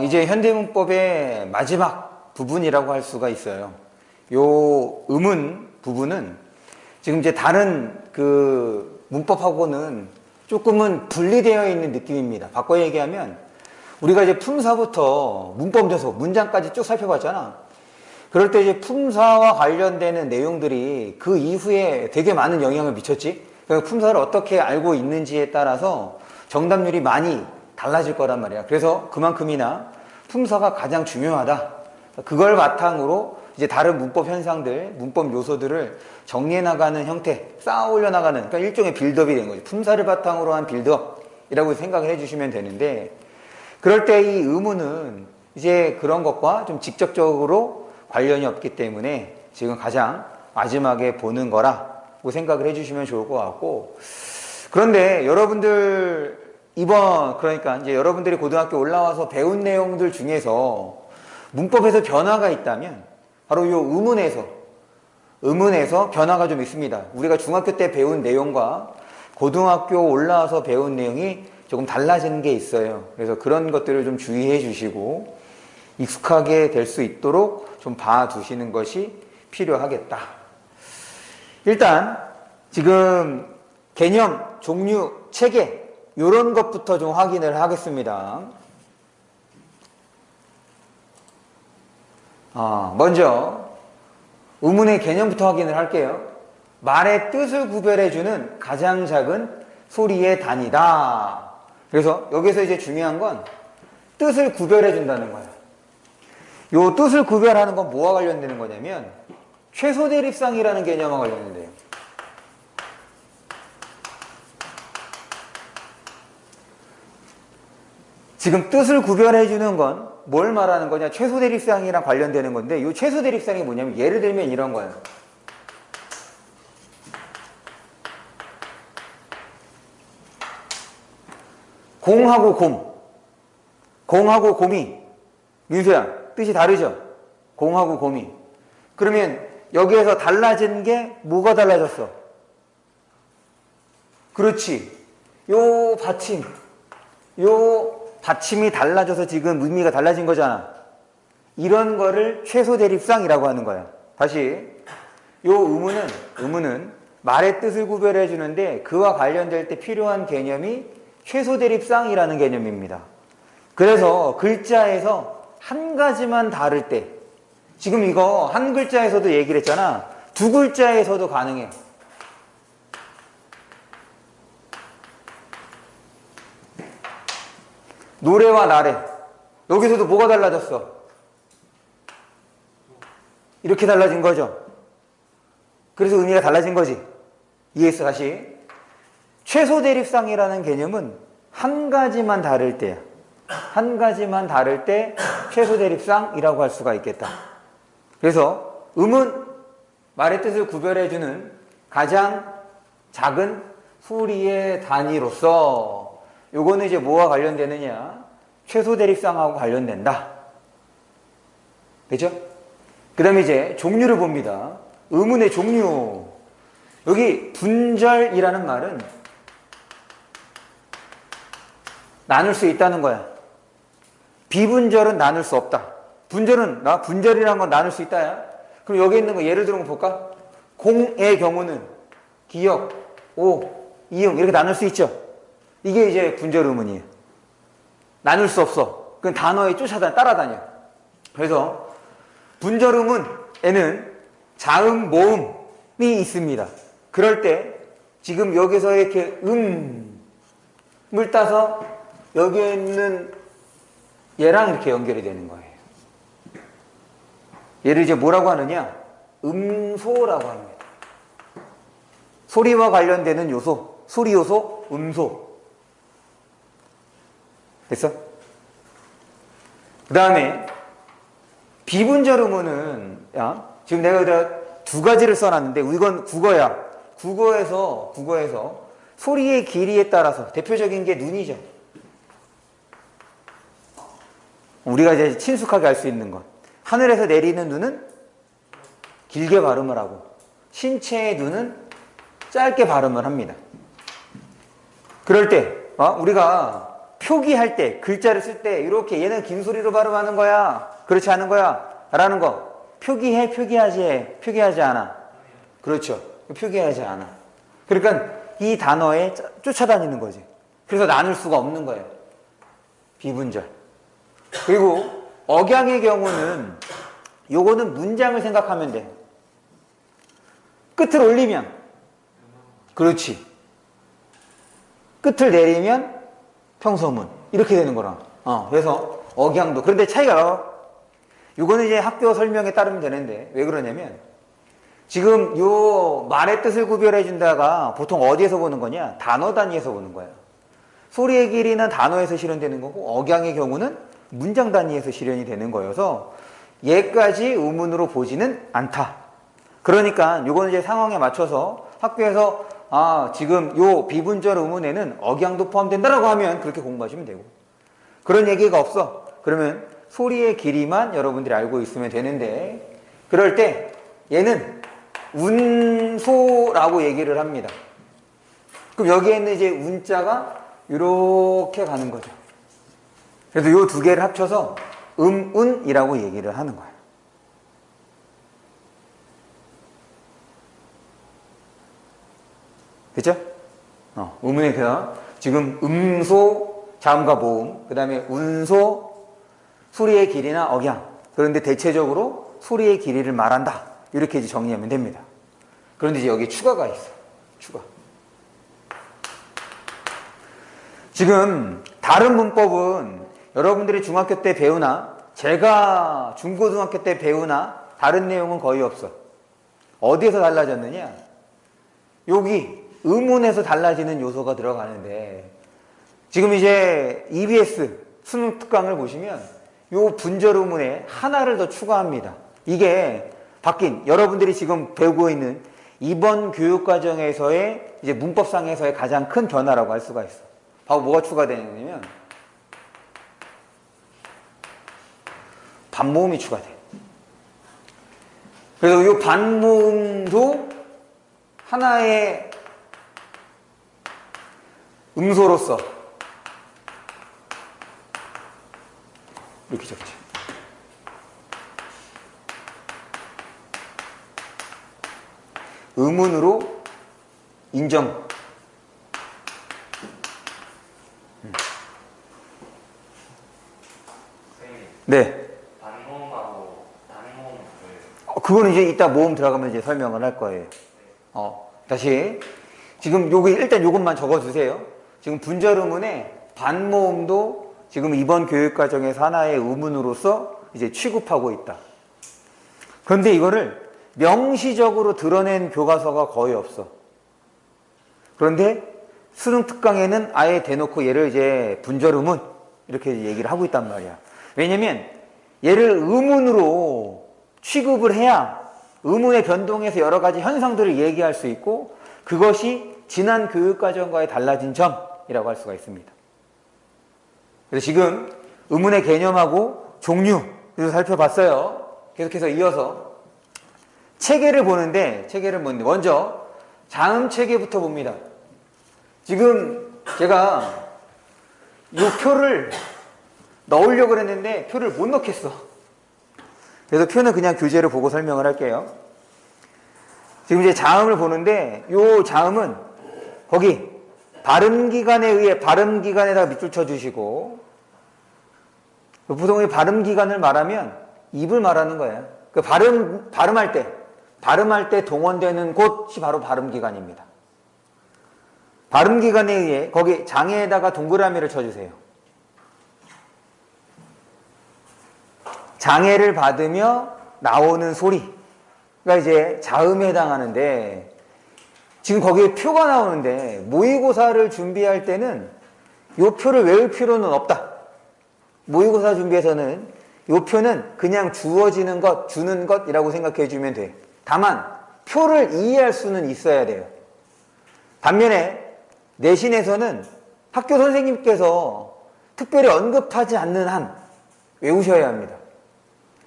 이제 현대문법의 마지막 부분이라고 할 수가 있어요. 요 음운 부분은 지금 이제 다른 그 문법하고는 조금은 분리되어 있는 느낌입니다. 바꿔 얘기하면 우리가 이제 품사부터 문법 요소, 문장까지 쭉 살펴봤잖아. 그럴 때 이제 품사와 관련되는 내용들이 그 이후에 되게 많은 영향을 미쳤지. 그러니까 품사를 어떻게 알고 있는지에 따라서 정답률이 많이 달라질 거란 말이야. 그래서 그만큼이나 품사가 가장 중요하다. 그걸 바탕으로 이제 다른 문법 현상들, 문법 요소들을 정리해 나가는 형태, 쌓아 올려 나가는, 그러니까 일종의 빌드업이 된 거죠. 품사를 바탕으로 한 빌드업이라고 생각을 해주시면 되는데, 그럴 때 이 의문은 이제 그런 것과 좀 직접적으로 관련이 없기 때문에 지금 가장 마지막에 보는 거라고 생각을 해주시면 좋을 것 같고, 그런데 여러분들 그러니까 이제 여러분들이 고등학교 올라와서 배운 내용들 중에서 문법에서 변화가 있다면 바로 이 의문에서 변화가 좀 있습니다. 우리가 중학교 때 배운 내용과 고등학교 올라와서 배운 내용이 조금 달라지는 게 있어요. 그래서 그런 것들을 좀 주의해 주시고 익숙하게 될 수 있도록 좀 봐두시는 것이 필요하겠다. 일단 지금 개념, 종류, 체계 이런 것부터 좀 확인을 하겠습니다. 먼저 의문의 개념부터 확인을 할게요. 말의 뜻을 구별해주는 가장 작은 소리의 단위다. 그래서 여기서 이제 중요한 건 뜻을 구별해준다는 거예요. 요 뜻을 구별하는 건 뭐와 관련되는 거냐면 최소대립상이라는 개념과 관련된대요. 지금 뜻을 구별해주는 건 뭘 말하는 거냐? 최소대립상이랑 관련되는 건데 이 최소대립상이 뭐냐면 예를 들면 이런 거예요. 공하고 공하고 곰이 민수야 뜻이 다르죠? 공하고 곰이 그러면 여기에서 달라진 게 뭐가 달라졌어? 그렇지. 요 받침이 달라져서 지금 의미가 달라진 거잖아. 이런 거를 최소대립상이라고 하는 거야. 다시 요 의문은 말의 뜻을 구별해 주는데 그와 관련될 때 필요한 개념이 최소대립상이라는 개념입니다. 그래서 글자에서 한 가지만 다를 때 지금 이거 한 글자에서도 얘기를 했잖아. 두 글자에서도 가능해. 노래와 나래. 여기서도 뭐가 달라졌어? 이렇게 달라진 거죠. 그래서 의미가 달라진 거지. 이해했어? 다시. 최소대립상이라는 개념은 한 가지만 다를 때야. 한 가지만 다를 때 최소대립상이라고 할 수가 있겠다. 그래서 음은 말의 뜻을 구별해주는 가장 작은 소리의 단위로서 요거는 이제 뭐와 관련되느냐? 최소대립상하고 관련된다. 그죠? 그 다음에 이제 종류를 봅니다. 의문의 종류. 여기 분절이라는 말은 나눌 수 있다는 거야. 비분절은 나눌 수 없다. 분절이라는 건 나눌 수 있다야. 그럼 여기 있는 거 예를 들어 볼까? 공의 경우는 기역, 오, 이응 이렇게 나눌 수 있죠? 이게 이제 분절 의문이에요. 나눌 수 없어. 그건 단어에 따라다녀. 그래서 분절 의문에는 자음, 모음이 있습니다. 그럴 때 지금 여기서 이렇게 음을 따서 여기에 있는 얘랑 이렇게 연결이 되는 거예요. 얘를 이제 뭐라고 하느냐? 음소라고 합니다. 소리와 관련되는 요소, 소리 요소, 음소. 됐어? 그 다음에 비분절 의문은 지금 내가 여기다 두 가지를 써놨는데 이건 국어야. 국어에서 소리의 길이에 따라서 대표적인 게 눈이죠. 우리가 이제 친숙하게 알 수 있는 것. 하늘에서 내리는 눈은 길게 발음을 하고 신체의 눈은 짧게 발음을 합니다. 그럴 때 우리가 표기할 때, 글자를 쓸 때 이렇게 얘는 긴 소리로 발음하는 거야, 그렇지 않은 거야 라는 거 표기해, 표기하지 않아? 그렇죠. 표기하지 않아. 그러니까 이 단어에 쫓아다니는 거지. 그래서 나눌 수가 없는 거예요. 비분절. 그리고 억양의 경우는 요거는 문장을 생각하면 돼. 끝을 올리면 그렇지. 끝을 내리면 평소문. 이렇게 되는 거라. 그래서 억양도. 그런데 차이가, 요거는 이제 학교 설명에 따르면 되는데, 왜 그러냐면, 지금 요 말의 뜻을 구별해 준다가 보통 어디에서 보는 거냐? 단어 단위에서 보는 거예요. 소리의 길이는 단어에서 실현되는 거고, 억양의 경우는 문장 단위에서 실현이 되는 거여서, 얘까지 의문으로 보지는 않다. 그러니까 요거는 이제 상황에 맞춰서 학교에서 지금 요 비분절 의문에는 억양도 포함된다라고 하면 그렇게 공부하시면 되고, 그런 얘기가 없어. 그러면 소리의 길이만 여러분들이 알고 있으면 되는데, 그럴 때 얘는 운소라고 얘기를 합니다. 그럼 여기에 있는 이제 운자가 이렇게 가는 거죠. 그래서 요 두 개를 합쳐서 운이라고 얘기를 하는 거예요. 그죠? 의문의 그 지금 음소, 자음과 모음, 그 다음에 운소, 소리의 길이나 억양. 그런데 대체적으로 소리의 길이를 말한다. 이렇게 이제 정리하면 됩니다. 그런데 이제 여기 추가가 있어. 추가. 지금 다른 문법은 여러분들이 중학교 때 배우나 제가 중고등학교 때 배우나 다른 내용은 거의 없어. 어디에서 달라졌느냐? 여기 의문에서 달라지는 요소가 들어가는데, 지금 이제 EBS 수능 특강을 보시면 요 분절 의문에 하나를 더 추가합니다. 이게 바뀐, 여러분들이 지금 배우고 있는 이번 교육과정에서의 이제 문법상에서의 가장 큰 변화라고 할 수가 있어. 바로 뭐가 추가되냐면 반모음이 추가돼. 그래서 이 반모음도 하나의 음소로서 이렇게 적죠. 의문으로 인정. 네. 반모음하고 단모음을. 그거는 이제 이따 모음 들어가면 이제 설명을 할 거예요. 다시. 지금 여기 일단 요것만 적어주세요. 지금 분절 의문에 반모음도 지금 이번 교육과정에서 하나의 의문으로서 이제 취급하고 있다. 그런데 이거를 명시적으로 드러낸 교과서가 거의 없어. 그런데 수능 특강에는 아예 대놓고 얘를 이제 분절 의문 이렇게 얘기를 하고 있단 말이야. 왜냐면 얘를 의문으로 취급을 해야 의문의 변동에서 여러 가지 현상들을 얘기할 수 있고, 그것이 지난 교육과정과의 달라진 점이라고 할 수가 있습니다. 그래서 지금 의문의 개념하고 종류를 살펴봤어요. 계속해서 이어서 체계를 보는데, 체계를 먼저 자음 체계부터 봅니다. 지금 제가 이 표를 넣으려고 했는데 표를 못 넣겠어. 그래서 표는 그냥 교재를 보고 설명을 할게요. 지금 이제 자음을 보는데, 이 자음은 거기 발음기관에 의해 발음기관에다가 밑줄 쳐주시고, 보통 이 발음기관을 말하면 입을 말하는 거예요. 그 발음할 때 동원되는 곳이 바로 발음기관입니다. 발음기관에 의해 거기 장에다가 동그라미를 쳐주세요. 장애를 받으며 나오는 소리가 이제 자음에 해당하는데, 지금 거기에 표가 나오는데 모의고사를 준비할 때는 이 표를 외울 필요는 없다. 모의고사 준비에서는 이 표는 그냥 주어지는 것, 주는 것이라고 생각해 주면 돼. 다만 표를 이해할 수는 있어야 돼요. 반면에 내신에서는 학교 선생님께서 특별히 언급하지 않는 한 외우셔야 합니다.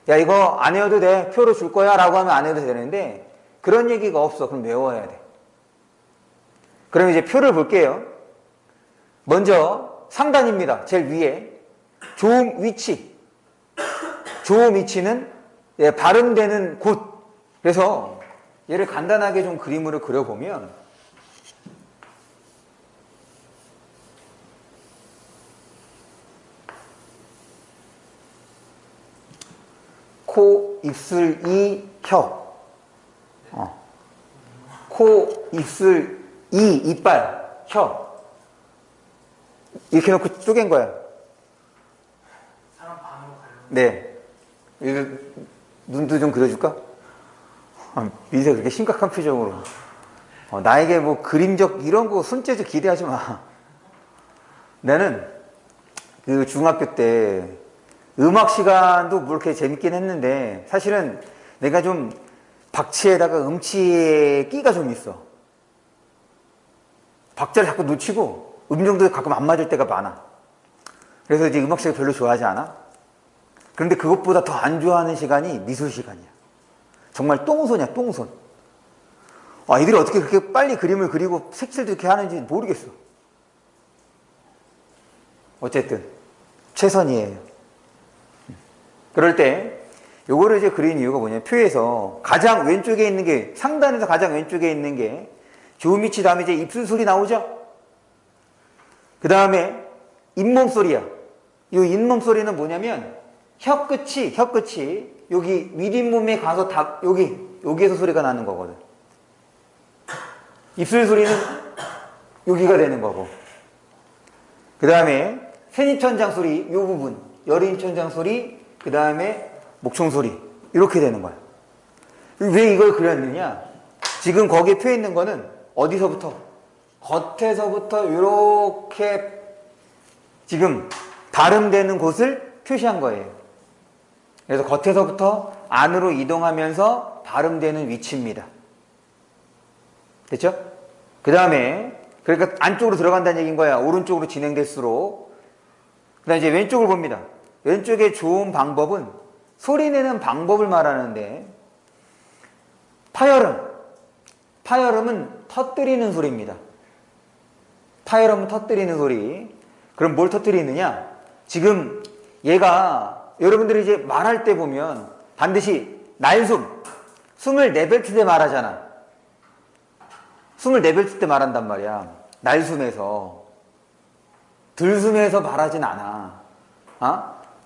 야, 이거 안 외워도 돼. 표로 줄 거야 라고 하면 안 해도 되는데, 그런 얘기가 없어. 그럼 외워야 돼. 그럼 이제 표를 볼게요. 먼저 상단입니다. 제일 위에. 조음 위치. 조음 위치는 예, 발음되는 곳. 그래서 얘를 간단하게 좀 그림으로 그려보면 코, 입술, 이, 혀. 코, 입술, 이, 이빨, 혀. 이렇게 놓고 쪼갠 거야. 사람 반으로 가려면 네. 이거 눈도 좀 그려줄까? 민서 그렇게 심각한 표정으로. 나에게 뭐 그림적 이런 거 손재주 기대하지 마. 나는 그 중학교 때 음악 시간도 뭐 이렇게 재밌긴 했는데 사실은 내가 좀 박치에다가 음치에 끼가 좀 있어. 박자를 자꾸 놓치고 음정도 가끔 안 맞을 때가 많아. 그래서 이제 음악 시간 별로 좋아하지 않아. 그런데 그것보다 더 안 좋아하는 시간이 미술 시간이야. 정말 똥손이야, 똥손. 이들이 어떻게 그렇게 빨리 그림을 그리고 색칠도 이렇게 하는지 모르겠어. 어쨌든 최선이에요. 그럴 때 요거를 이제 그린 이유가 뭐냐면 표에서 가장 왼쪽에 있는 게 상단에서 가장 왼쪽에 있는 게 조미치 다음에 이제 입술 소리 나오죠? 그 다음에 잇몸 소리야. 이 잇몸 소리는 뭐냐면 혀 끝이 여기 윗잇몸에 가서 여기에서 소리가 나는 거거든. 입술 소리는 여기가 되는 거고. 그 다음에 새입천장 소리 이 부분, 열입천장 소리, 그 다음에 목청 소리 이렇게 되는 거야. 왜 이걸 그렸느냐? 지금 거기에 펴 있는 거는 어디서부터? 겉에서부터 이렇게 지금 발음되는 곳을 표시한 거예요. 그래서 겉에서부터 안으로 이동하면서 발음되는 위치입니다. 됐죠? 그 다음에 그러니까 안쪽으로 들어간다는 얘기인 거야. 오른쪽으로 진행될수록. 그 다음에 이제 왼쪽을 봅니다. 왼쪽에 좋은 방법은 소리 내는 방법을 말하는데 파열음은 터뜨리는 소리입니다. 파열음은 터뜨리는 소리. 그럼 뭘 터뜨리느냐? 지금 얘가 여러분들이 이제 말할 때 보면 반드시 숨을 내뱉을 때 말하잖아. 숨을 내뱉을 때 말한단 말이야. 날숨에서. 들숨에서 말하진 않아.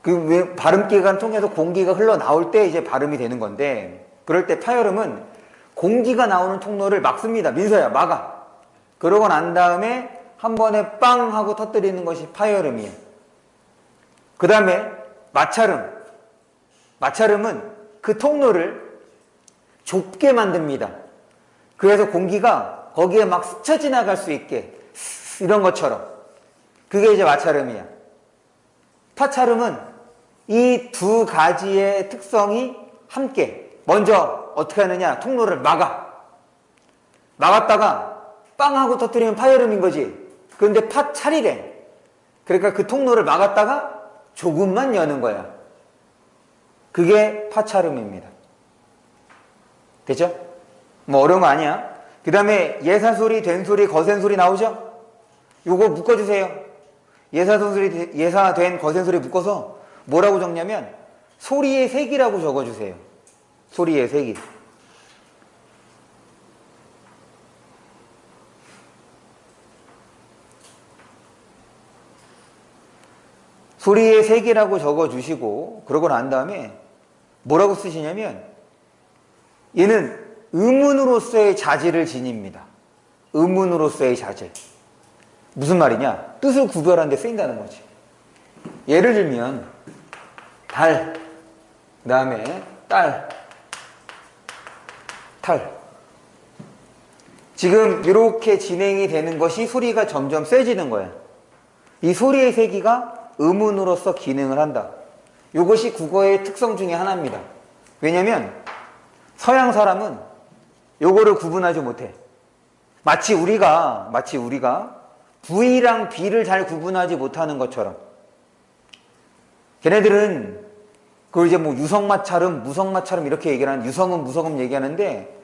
왜 발음기관 통해서 공기가 흘러나올 때 이제 발음이 되는 건데, 그럴 때 파열음은 공기가 나오는 통로를 막습니다. 민서야, 막아. 그러고 난 다음에 한 번에 빵 하고 터뜨리는 것이 파열음이에요. 그 다음에 마찰음은 그 통로를 좁게 만듭니다. 그래서 공기가 거기에 막 스쳐 지나갈 수 있게, 이런 것처럼. 그게 이제 마찰음이야. 파찰음은 이 두 가지의 특성이 함께, 먼저 어떻게 하느냐? 통로를 막았다가 빵 하고 터뜨리면 파열음인 거지. 그런데 파찰이래. 그러니까 그 통로를 막았다가 조금만 여는 거야. 그게 파찰음입니다. 됐죠? 뭐 어려운 거 아니야. 그 다음에 예사소리, 된소리, 거센소리 나오죠? 요거 묶어주세요. 예사된, 거센소리 묶어서 뭐라고 적냐면 소리의 색이라고 적어주세요. 소리의 색이. 소리의 색이라고 적어주시고, 그러고 난 다음에 뭐라고 쓰시냐면 얘는 음운으로서의 자질을 지닙니다. 음운으로서의 자질. 무슨 말이냐? 뜻을 구별하는 데 쓰인다는 거지. 예를 들면 달, 그 다음에 딸, 탈. 지금 이렇게 진행이 되는 것이 소리가 점점 세지는 거야. 이 소리의 세기가 음운으로서 기능을 한다. 이것이 국어의 특성 중에 하나입니다. 왜냐면 서양 사람은 요거를 구분하지 못해. 마치 우리가 V랑 B를 잘 구분하지 못하는 것처럼. 걔네들은 그걸 이제 뭐 유성마찰음, 무성마찰음 이렇게 얘기를 하는, 유성음, 무성음 얘기하는데,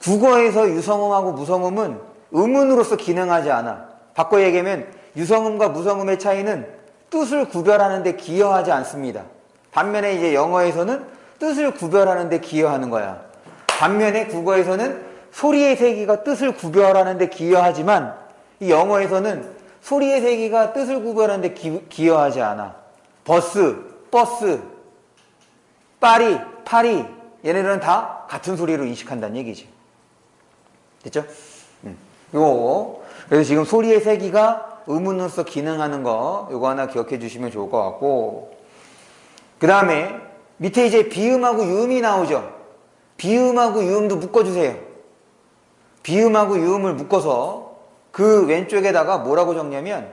국어에서 유성음하고 무성음은 음운으로서 기능하지 않아. 바꿔 얘기하면 유성음과 무성음의 차이는 뜻을 구별하는 데 기여하지 않습니다. 반면에 이제 영어에서는 뜻을 구별하는 데 기여하는 거야. 반면에 국어에서는 소리의 세기가 뜻을 구별하는 데 기여하지만 이 영어에서는 소리의 세기가 뜻을 구별하는 데 기여하지 않아. 버스, 버스, 파리, 파리 얘네들은 다 같은 소리로 인식한다는 얘기지. 됐죠? 요거 그래서 지금 소리의 세기가 의문으로서 기능하는 거 요거 하나 기억해 주시면 좋을 것 같고, 그 다음에 밑에 이제 비음하고 유음이 나오죠. 비음하고 유음도 묶어주세요. 비음하고 유음을 묶어서 그 왼쪽에다가 뭐라고 적냐면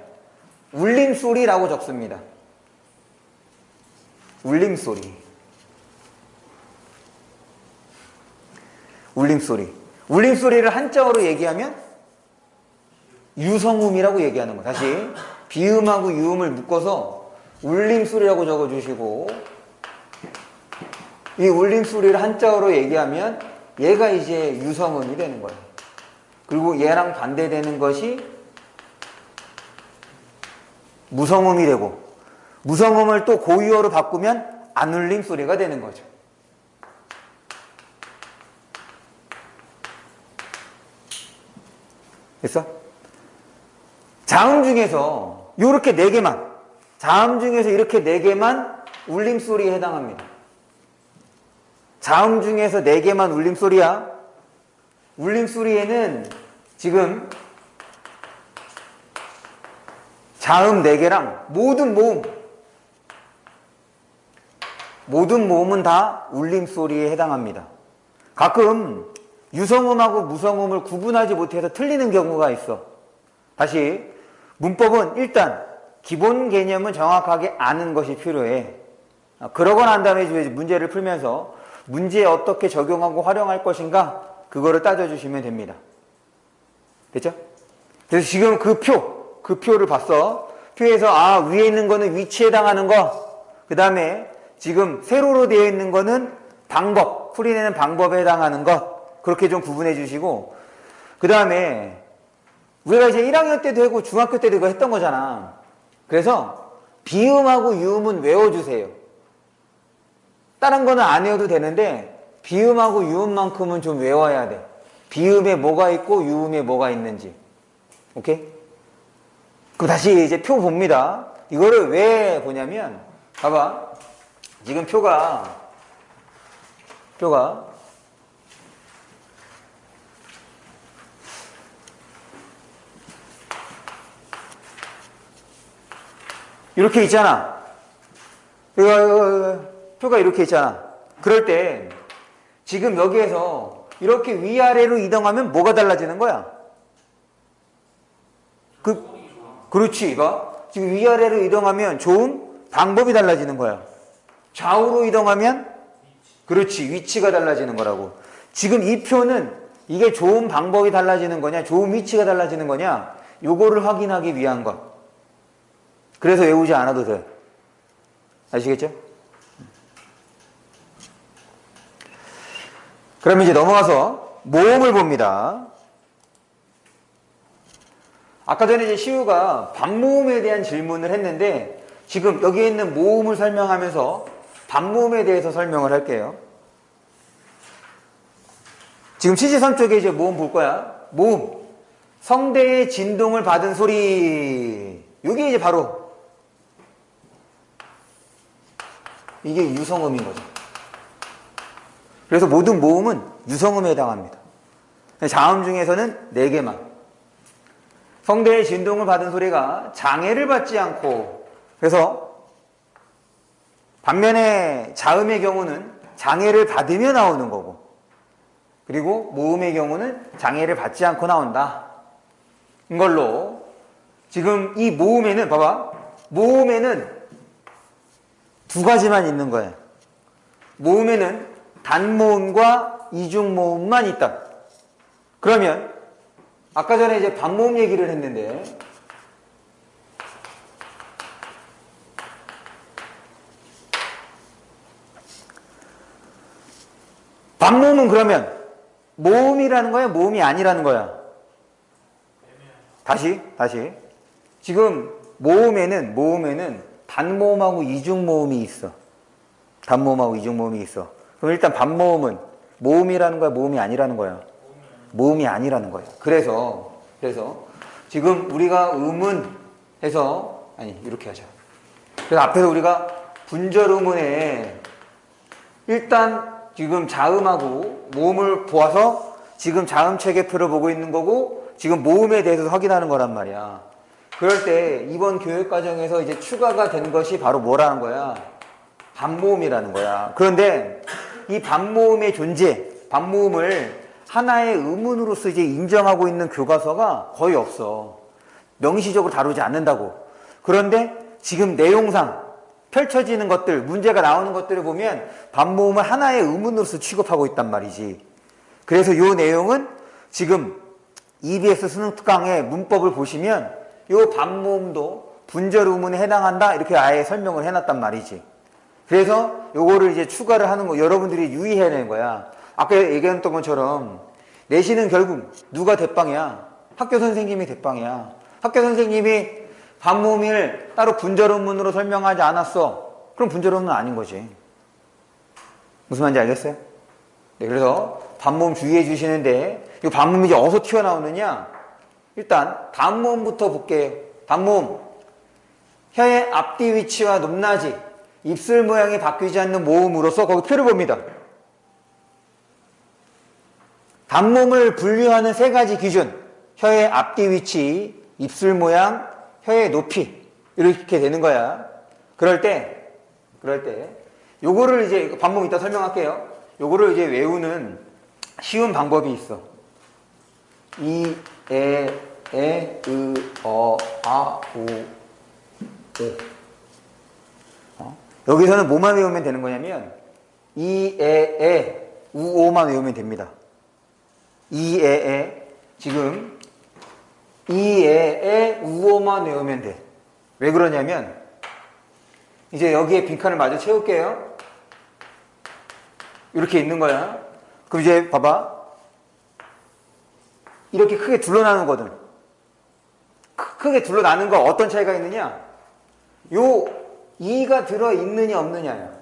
울림소리라고 적습니다. 울림소리. 울림소리. 울림소리를 한자어로 얘기하면 유성음이라고 얘기하는 거예요. 다시 비음하고 유음을 묶어서 울림소리라고 적어주시고, 이 울림소리를 한자어로 얘기하면 얘가 이제 유성음이 되는 거예요. 그리고 얘랑 반대되는 것이 무성음이 되고, 무성음을 또 고유어로 바꾸면 안울림 소리가 되는 거죠. 됐어? 자음 중에서 요렇게 4개만, 자음 중에서 이렇게 4개만 울림소리에 해당합니다. 자음 중에서 4개만 울림소리야. 울림소리에는 지금 자음 4개랑 모든 모음은 다 울림소리에 해당합니다. 가끔 유성음하고 무성음을 구분하지 못해서 틀리는 경우가 있어. 다시 문법은 일단 기본 개념은 정확하게 아는 것이 필요해. 그러고 난 다음에 문제를 풀면서 문제에 어떻게 적용하고 활용할 것인가 그거를 따져주시면 됩니다. 됐죠? 그래서 지금 그 표를 봤어. 표에서 위에 있는 거는 위치에 해당하는 거, 그 다음에 지금 세로로 되어 있는 거는 방법, 풀이내는 방법에 해당하는 것, 그렇게 좀 구분해 주시고, 그 다음에 우리가 이제 1학년 때도 하고 중학교 때도 이거 했던 거잖아. 그래서 비음하고 유음은 외워주세요. 다른 거는 안 외워도 되는데 비음하고 유음만큼은 좀 외워야 돼. 비음에 뭐가 있고 유음에 뭐가 있는지. 오케이? 그럼 다시 이제 표 봅니다. 이거를 왜 보냐면, 봐봐. 지금 표가 이렇게 있잖아. 표가 이렇게 있잖아. 그럴 때 지금 여기에서 이렇게 위아래로 이동하면 뭐가 달라지는 거야? 그렇지. 이거 지금 위아래로 이동하면 좋은 방법이 달라지는 거야. 좌우로 이동하면 그렇지, 위치가 달라지는 거라고. 지금 이 표는 이게 좋은 방법이 달라지는 거냐, 좋은 위치가 달라지는 거냐, 요거를 확인하기 위한 것. 그래서 외우지 않아도 돼. 아시겠죠? 그럼 이제 넘어가서 모음을 봅니다. 아까 전에 이제 시우가 반모음에 대한 질문을 했는데, 지금 여기에 있는 모음을 설명하면서 반모음에 대해서 설명을 할게요. 지금 치지선 쪽에 이제 모음 볼 거야. 모음. 성대의 진동을 받은 소리. 이게 이제 바로 이게 유성음인 거죠. 그래서 모든 모음은 유성음에 해당합니다. 자음 중에서는 4개만. 성대의 진동을 받은 소리가 장애를 받지 않고, 그래서 반면에 자음의 경우는 장애를 받으며 나오는 거고, 그리고 모음의 경우는 장애를 받지 않고 나온다. 이걸로 지금 이 모음에는 봐봐. 모음에는 2가지만 있는 거예요. 모음에는 단모음과 이중모음만 있다. 그러면 아까 전에 이제 반모음 얘기를 했는데, 반모음은 그러면 모음이라는 거야, 모음이 아니라는 거야? 다시 지금 모음에는 단모음하고 이중모음이 있어. 단모음하고 이중모음이 있어. 그럼 일단 반모음은 모음이라는 거야, 모음이 아니라는 거야? 모음이 아니라는 거야. 그래서 지금 우리가 음은 해서 이렇게 하자. 그래서 앞에서 우리가 분절음운에 일단 지금 자음하고 모음을 보아서 지금 자음 체계표를 보고 있는 거고 지금 모음에 대해서 확인하는 거란 말이야. 그럴 때 이번 교육 과정에서 이제 추가가 된 것이 바로 뭐라는 거야? 반모음이라는 거야. 그런데 이 반모음의 존재, 반모음을 하나의 음운으로서 이제 인정하고 있는 교과서가 거의 없어. 명시적으로 다루지 않는다고. 그런데 지금 내용상 펼쳐지는 것들, 문제가 나오는 것들을 보면 반모음을 하나의 음운으로서 취급하고 있단 말이지. 그래서 이 내용은 지금 EBS 수능 특강의 문법을 보시면 이 반모음도 분절 음운에 해당한다 이렇게 아예 설명을 해놨단 말이지. 그래서 요거를 이제 추가를 하는 거 여러분들이 유의해야 되는 거야. 아까 얘기했던 것처럼 내신은 결국 누가 대빵이야? 학교 선생님이 대빵이야. 학교 선생님이 반모음을 따로 분절음문으로 설명하지 않았어. 그럼 분절음문은 아닌 거지. 무슨 말인지 알겠어요? 네, 그래서 반모음 주의해 주시는데 이 반모음이 이제 어디서 튀어나오느냐? 일단 단모음부터 볼게요. 단모음. 혀의 앞뒤 위치와 높낮이, 입술 모양이 바뀌지 않는 모음으로서 거기 표를 봅니다. 단모음을 분류하는 세 가지 기준. 혀의 앞뒤 위치, 입술 모양, 혀의 높이. 이렇게 되는 거야. 그럴 때, 요거를 이제, 반모음 이따 설명할게요. 요거를 이제 외우는 쉬운 방법이 있어. 이, 에, 으, 어, 아, 우, 오. 여기서는 뭐만 외우면 되는 거냐면, 이, 에, 우, 오만 외우면 됩니다. 이, 지금, 이, 우오만 외우면 돼. 왜 그러냐면, 이제 여기에 빈칸을 마저 채울게요. 이렇게 있는 거야. 그럼 이제 봐봐. 이렇게 크게 둘러나누거든. 크게 둘러나는 거 어떤 차이가 있느냐? 요, 이가 들어있느냐, 없느냐야.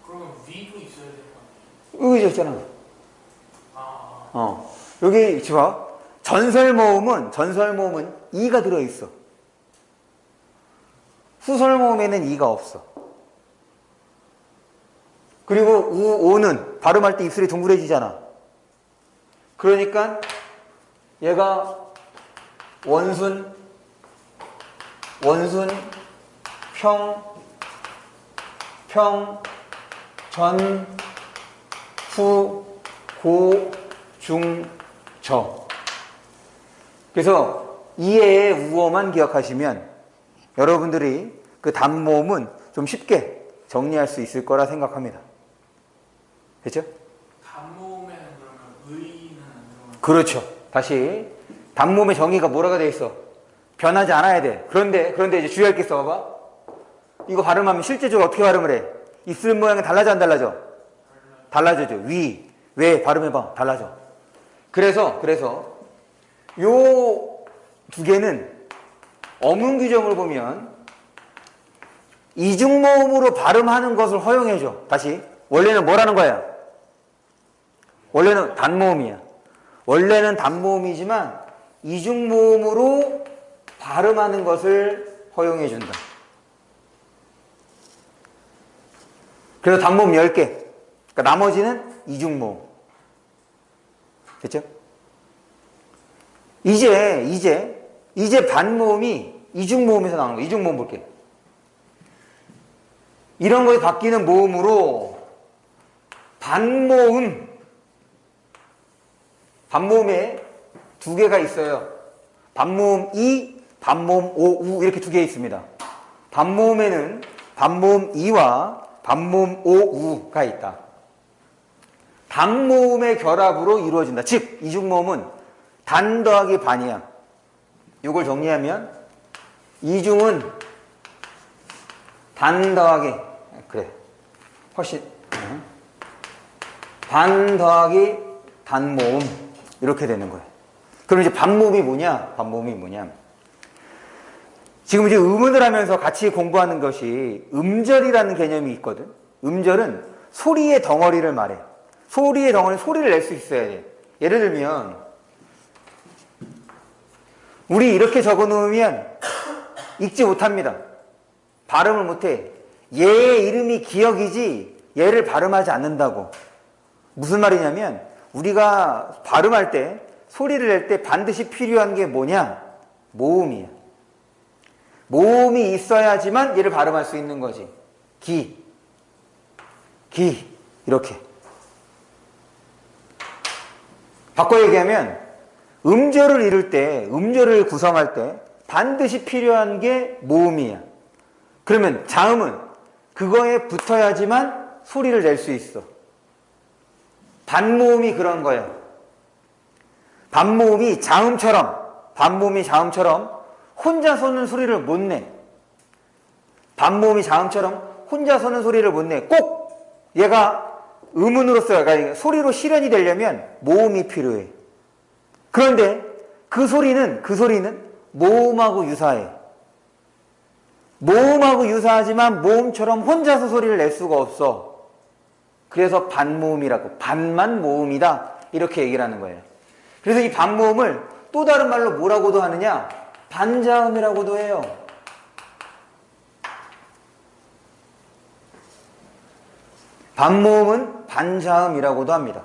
그러면 위도 있어야 될 거 아니에요? 여기 있잖아. 여기, 봐. 전설모음은 이가 들어있어. 후설모음에는 이가 없어. 그리고 오는 발음할 때 입술이 둥그레지잖아. 그러니까 얘가 원순, 평, 전, 후, 고, 중, 저. 그래서 이의 우어만 기억하시면 여러분들이 그 단모음은 좀 쉽게 정리할 수 있을 거라 생각합니다. 됐죠? 단모음에는 그러면 의는 안 들어가요? 그렇죠. 다시 단모음의 정의가 뭐라고 되어 있어? 변하지 않아야 돼. 그런데 이제 주의할 게 있어. 봐봐. 이거 발음하면 실제적으로 어떻게 발음을 해? 입술 모양이 달라져 안 달라져? 달라져죠. 위, 왜 발음해봐. 달라져. 그래서 요 두 개는 어문 규정을 보면 이중모음으로 발음하는 것을 허용해줘. 다시. 원래는 뭐라는 거야? 원래는 단모음이야. 원래는 단모음이지만 이중모음으로 발음하는 것을 허용해준다. 그래서 단모음 10개. 그러니까 나머지는 이중모음. 됐죠? 이제 반모음이 이중모음에서 나오는 거야. 이중모음 볼게. 이런 거에 바뀌는 모음으로 반모음에 두 개가 있어요. 반모음 이, 반모음 오, 우 이렇게 두 개 있습니다. 반모음에는 반모음 이와 반모음 오, 우가 있다. 단모음의 결합으로 이루어진다. 즉 이중모음은 단 더하기 반이야. 이걸 정리하면 이중은 단 더하기 그래 훨씬 반 더하기 단모음 이렇게 되는 거예요. 그럼 이제 반모음이 뭐냐? 반모음이 뭐냐? 지금 이제 음운을 하면서 같이 공부하는 것이 음절이라는 개념이 있거든. 음절은 소리의 덩어리를 말해. 소리의 덩어리, 소리를 낼 수 있어야 돼. 예를 들면 우리 이렇게 적어 놓으면 읽지 못합니다. 발음을 못해. 얘의 이름이 기억이지 얘를 발음하지 않는다고. 무슨 말이냐면 우리가 발음할 때, 소리를 낼 때 반드시 필요한 게 뭐냐? 모음이야. 모음이 있어야지만 얘를 발음할 수 있는 거지. 기, 이렇게. 바꿔 얘기하면 음절을 이룰 때, 음절을 구성할 때 반드시 필요한 게 모음이야. 그러면 자음은 그거에 붙어야지만 소리를 낼 수 있어. 반모음이 그런 거야. 반모음이 자음처럼 혼자서는 소리를 못 내. 반모음이 자음처럼 혼자서는 소리를 못 내. 꼭 얘가 음운으로서, 그러니까 소리로 실현이 되려면 모음이 필요해. 그런데 그 소리는 모음하고 유사해. 모음하고 유사하지만 모음처럼 혼자서 소리를 낼 수가 없어. 그래서 반모음이라고, 반만 모음이다, 이렇게 얘기를 하는 거예요. 그래서 이 반모음을 또 다른 말로 뭐라고도 하느냐? 반자음이라고도 해요. 반모음은 반자음이라고도 합니다.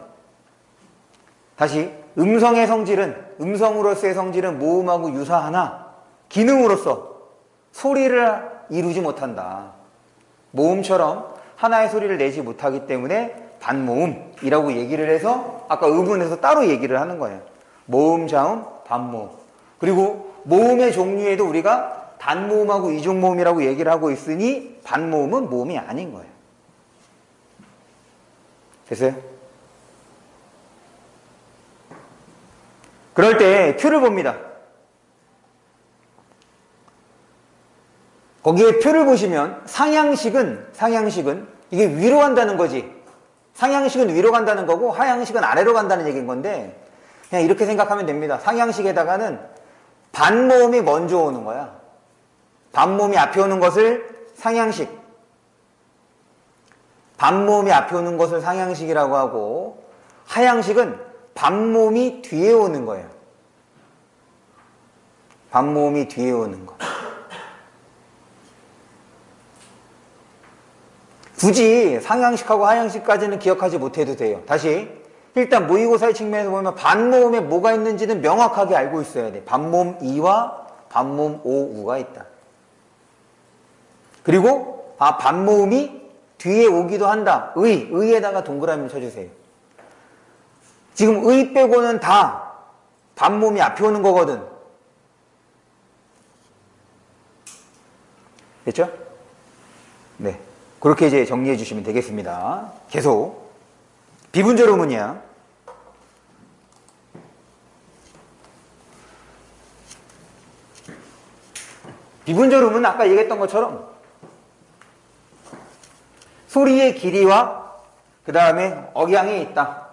다시, 음성으로서의 성질은 모음하고 유사하나 기능으로서 소리를 이루지 못한다. 모음처럼 하나의 소리를 내지 못하기 때문에 반모음이라고 얘기를 해서 아까 음운에서 따로 얘기를 하는 거예요. 모음, 자음, 반모음. 그리고 모음의 종류에도 우리가 단모음하고 이중모음이라고 얘기를 하고 있으니 반모음은 모음이 아닌 거예요. 됐어요? 그럴 때 표를 봅니다. 거기에 표를 보시면 상향식은 이게 위로 간다는 거지. 상향식은 위로 간다는 거고 하향식은 아래로 간다는 얘기인 건데 그냥 이렇게 생각하면 됩니다. 상향식에다가는 반모음이 먼저 오는 거야. 반모음이 앞에 오는 것을 상향식, 반모음이 앞에 오는 것을 상향식이라고 하고 하향식은 반모음이 뒤에 오는 거예요. 반모음이 뒤에 오는 거. 굳이 상향식하고 하향식까지는 기억하지 못해도 돼요. 다시, 일단 모의고사의 측면에서 보면 반모음에 뭐가 있는지는 명확하게 알고 있어야 돼. 반모음 이와 반모음 오우가 있다. 그리고 반모음이 뒤에 오기도 한다. 의에다가 동그라미를 쳐주세요. 지금 의 빼고는 다 반모음이 앞에 오는 거거든. 됐죠? 네. 그렇게 이제 정리해 주시면 되겠습니다. 계속. 비분절 음운이야. 비분절 음은 아까 얘기했던 것처럼 소리의 길이와 그 다음에 억양이 있다.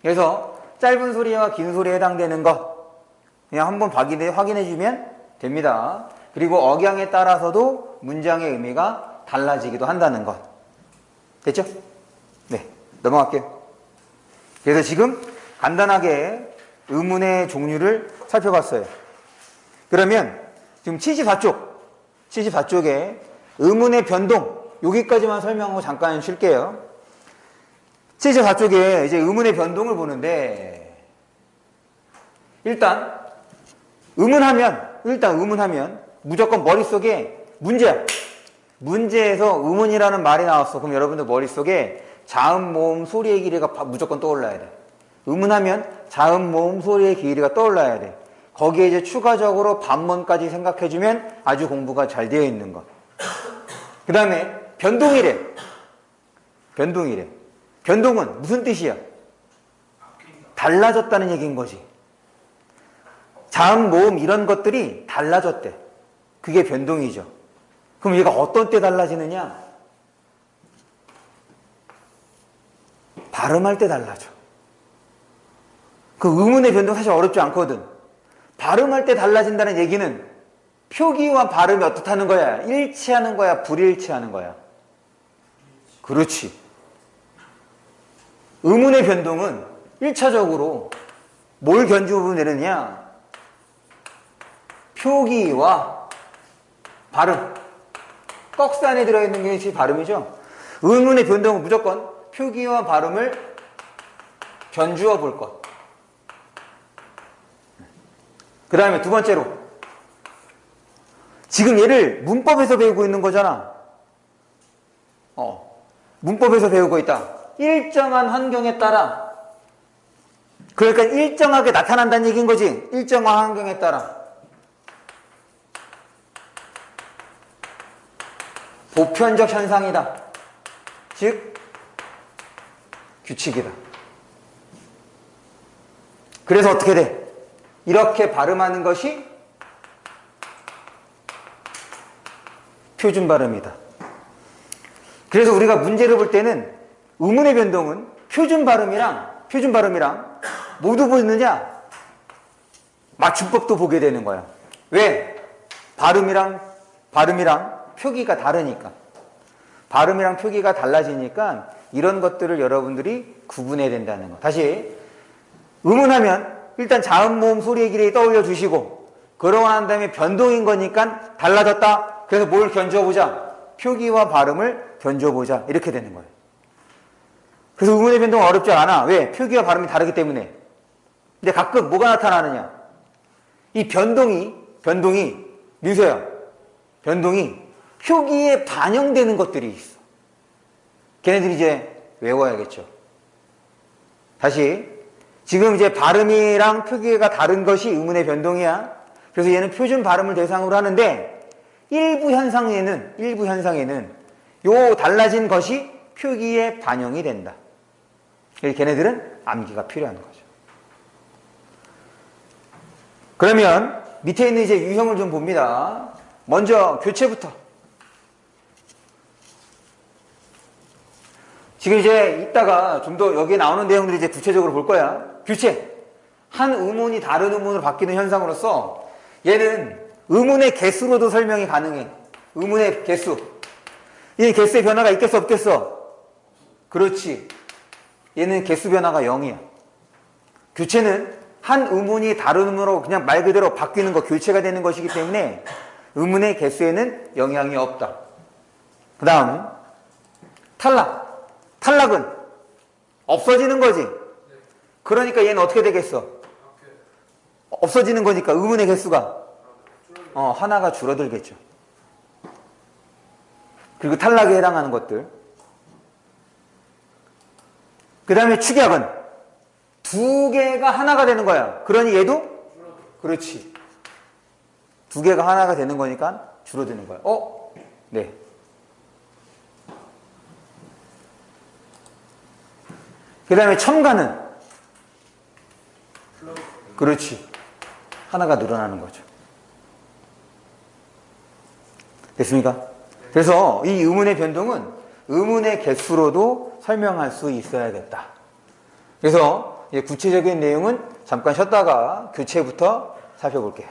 그래서 짧은 소리와 긴 소리에 해당되는 것 그냥 한번 확인해 주면 됩니다. 그리고 억양에 따라서도 문장의 의미가 달라지기도 한다는 것. 됐죠? 네, 넘어갈게요. 그래서 지금 간단하게 음운의 종류를 살펴봤어요. 그러면 지금 74쪽에 음운의 변동, 여기까지만 설명하고 잠깐 쉴게요. 74쪽에 이제 음운의 변동을 보는데, 일단 음운하면 무조건 머릿속에 문제야. 문제에서 음운이라는 말이 나왔어. 그럼 여러분들 머릿속에 자음, 모음, 소리의 길이가 무조건 떠올라야 돼. 음운하면 자음, 모음, 소리의 길이가 떠올라야 돼. 거기에 이제 추가적으로 반문까지 생각해주면 아주 공부가 잘 되어 있는 것. 그 다음에 변동이래. 변동은 무슨 뜻이야? 달라졌다는 얘기인 거지. 자음, 모음 이런 것들이 달라졌대. 그게 변동이죠. 그럼 얘가 어떤 때 달라지느냐? 발음할 때 달라져. 그 의문의 변동 사실 어렵지 않거든. 발음할 때 달라진다는 얘기는 표기와 발음이 어떻다는 거야? 일치하는 거야? 불일치하는 거야? 그렇지. 의문의 변동은 1차적으로 뭘 견주어 내느냐? 표기와 발음. 꺽스 안에 들어있는 것이 발음이죠. 의문의 변동은 무조건 표기와 발음을 견주어 볼 것. 그 다음에 두 번째로, 지금 얘를 문법에서 배우고 있는 거잖아. 문법에서 배우고 있다. 일정한 환경에 따라, 그러니까 일정하게 나타난다는 얘기인 거지. 일정한 환경에 따라 보편적 현상이다. 즉 규칙이다. 그래서 어떻게 돼? 이렇게 발음하는 것이 표준 발음이다. 그래서 우리가 문제를 볼 때는 의문의 변동은 표준 발음이랑 모두 보느냐? 맞춤법도 보게 되는 거야. 왜? 발음이랑 표기가 다르니까. 발음이랑 표기가 달라지니까 이런 것들을 여러분들이 구분해야 된다는 거. 다시 의문하면 일단 자음, 모음, 소리의 길이 떠올려 주시고, 그러고 난 다음에 변동인 거니까 달라졌다. 그래서 뭘 견줘보자? 표기와 발음을 견줘보자. 이렇게 되는 거예요. 그래서 의문의 변동은 어렵지 않아. 왜? 표기와 발음이 다르기 때문에. 근데 가끔 뭐가 나타나느냐? 이 변동이 민서야, 변동이 표기에 반영되는 것들이 있어. 걔네들이 이제 외워야겠죠. 다시, 지금 이제 발음이랑 표기가 다른 것이 의문의 변동이야. 그래서 얘는 표준 발음을 대상으로 하는데, 일부 현상에는 요 달라진 것이 표기에 반영이 된다. 걔네들은 암기가 필요한 거죠. 그러면 밑에 있는 이제 유형을 좀 봅니다. 먼저 교체부터. 지금 이제 이따가 좀 더 여기에 나오는 내용들이 이제 구체적으로 볼 거야. 교체. 한 의문이 다른 의문으로 바뀌는 현상으로서 얘는 의문의 개수로도 설명이 가능해. 의문의 개수. 이 개수의 변화가 있겠어, 없겠어? 그렇지. 얘는 개수 변화가 0이야. 교체는 한 의문이 다른 의문으로 그냥 말 그대로 바뀌는 거, 교체가 되는 것이기 때문에 의문의 개수에는 영향이 없다. 그 다음, 탈락은 없어지는 거지. 그러니까 얘는 어떻게 되겠어? 없어지는 거니까 의문의 개수가 하나가 줄어들겠죠. 그리고 탈락에 해당하는 것들. 그 다음에 축약은 두 개가 하나가 되는 거야. 그러니 얘도? 그렇지. 두 개가 하나가 되는 거니까 줄어드는 거야. 네. 그 다음에 첨가는? 그렇지. 하나가 늘어나는 거죠. 됐습니까? 그래서 이 의문의 변동은 의문의 개수로도 설명할 수 있어야겠다. 그래서 구체적인 내용은 잠깐 쉬었다가 교체부터 살펴볼게요.